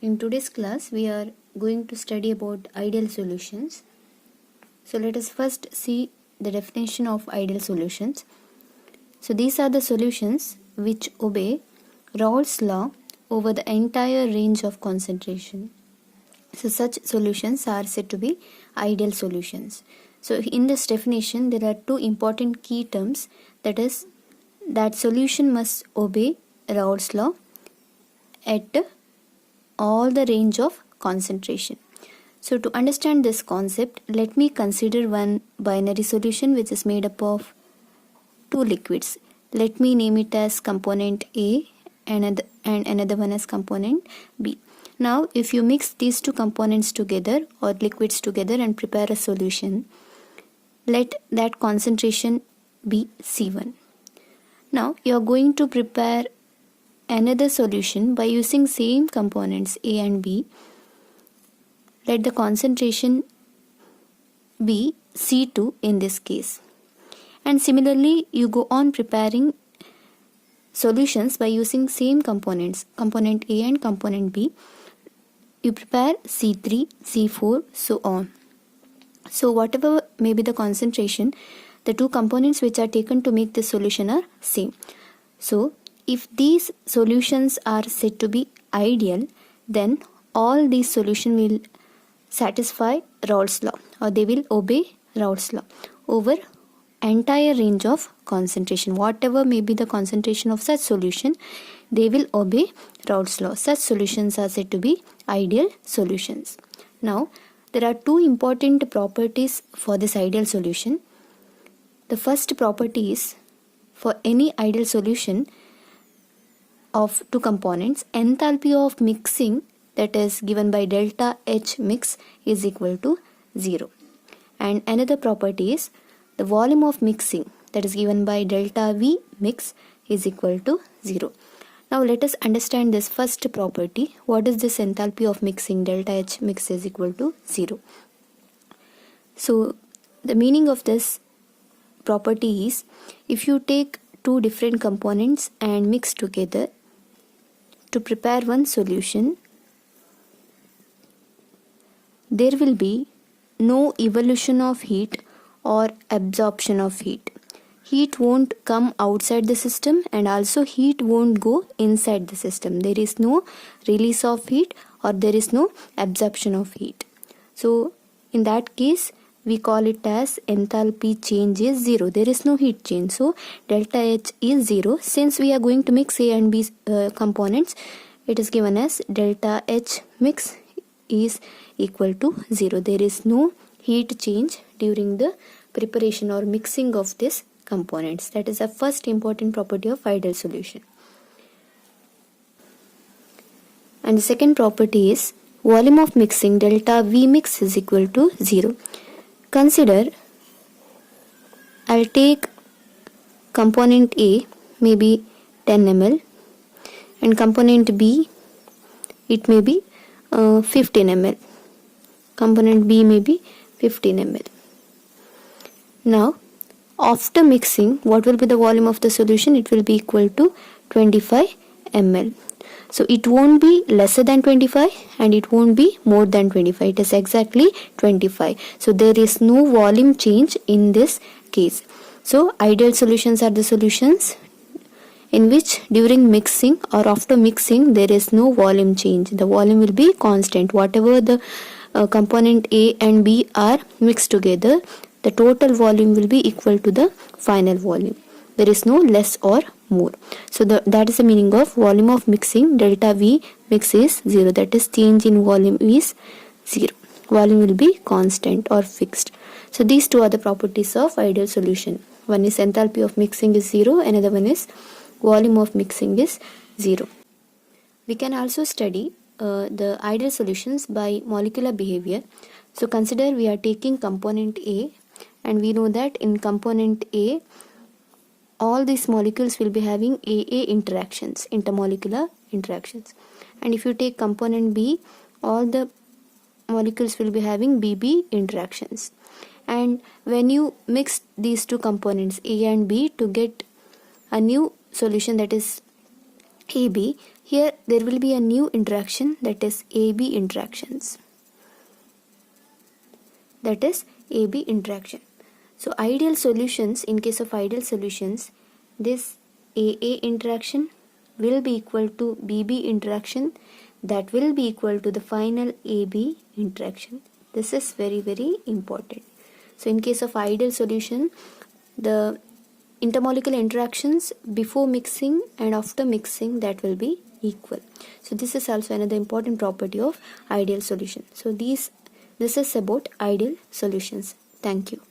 In today's class, we are going to study about ideal solutions. So let us first see the definition of ideal solutions. So these are the solutions which obey Raoult's law over the entire range of concentration. So such solutions are said to be ideal solutions. So in this definition, there are two important key terms, that is, that solution must obey Raoult's law at all the range of concentration. So to understand this concept, let me consider one binary solution which is made up of two liquids. Let me name it as component A and another one as component B. Now if you mix these two components together or liquids together and prepare a solution, let that concentration be C1. Now you are going to prepare another solution by using same components A and B. Let the concentration be C2 in this case. And similarly, you go on preparing solutions by using same components, component A and component B. You prepare C3, C4, so on. So whatever may be the concentration, the two components which are taken to make this solution are same. So if these solutions are said to be ideal, then all these solutions will satisfy Raoult's law, or they will obey Raoult's law over entire range of concentration. Whatever may be the concentration of such solution, they will obey Raoult's law. Such solutions are said to be ideal solutions. Now, there are two important properties for this ideal solution. The first property is, for any ideal solution of two components, enthalpy of mixing, that is given by delta H mix, is equal to 0. And another property is, the volume of mixing, that is given by delta V mix, is equal to 0. Now let us understand this first property. What is this enthalpy of mixing? Delta H mix is equal to 0. So the meaning of this property is, if you take two different components and mix together to prepare one solution, there will be no evolution of heat or absorption of heat. Heat won't come outside the system and also heat won't go inside the system. There is no release of heat or there is no absorption of heat. So in that case, we call it as enthalpy change is 0. There is no heat change. So delta H is 0. Since we are going to mix A and B components, it is given as delta H mix is equal to 0. There is no heat change during the preparation or mixing of these components. That is the first important property of ideal solution. And the second property is, volume of mixing, delta V mix, is equal to 0. Consider, I'll take component A, maybe 10 ml, and component B, it may be 15 ml. Component B may be 15 ml. Now, after mixing, what will be the volume of the solution? It will be equal to 25 ml. So it won't be lesser than 25 and it won't be more than 25. It is exactly 25. So there is no volume change in this case. So ideal solutions are the solutions in which during mixing or after mixing there is no volume change. The volume will be constant. Whatever the component A and B are mixed together, the total volume will be equal to the final volume. There is no less or more. So that is the meaning of volume of mixing, delta V mix is 0. That is, change in volume is 0. Volume will be constant or fixed. So these two are the properties of ideal solution. One is enthalpy of mixing is 0. Another one is volume of mixing is 0. We can also study the ideal solutions by molecular behavior. So consider we are taking component A, and we know that in component A, all these molecules will be having AA interactions, intermolecular interactions. And if you take component B, all the molecules will be having BB interactions. And when you mix these two components A and B to get a new solution, that is AB, Here there will be a new interaction, that is AB interactions. That is AB interaction. So ideal solutions, in case of ideal solutions, this AA interaction will be equal to BB interaction, that will be equal to the final AB interaction. This is very, very important. So in case of ideal solution, the intermolecular interactions before mixing and after mixing, that will be equal. So this is also another important property of ideal solution. So this is about ideal solutions. Thank you.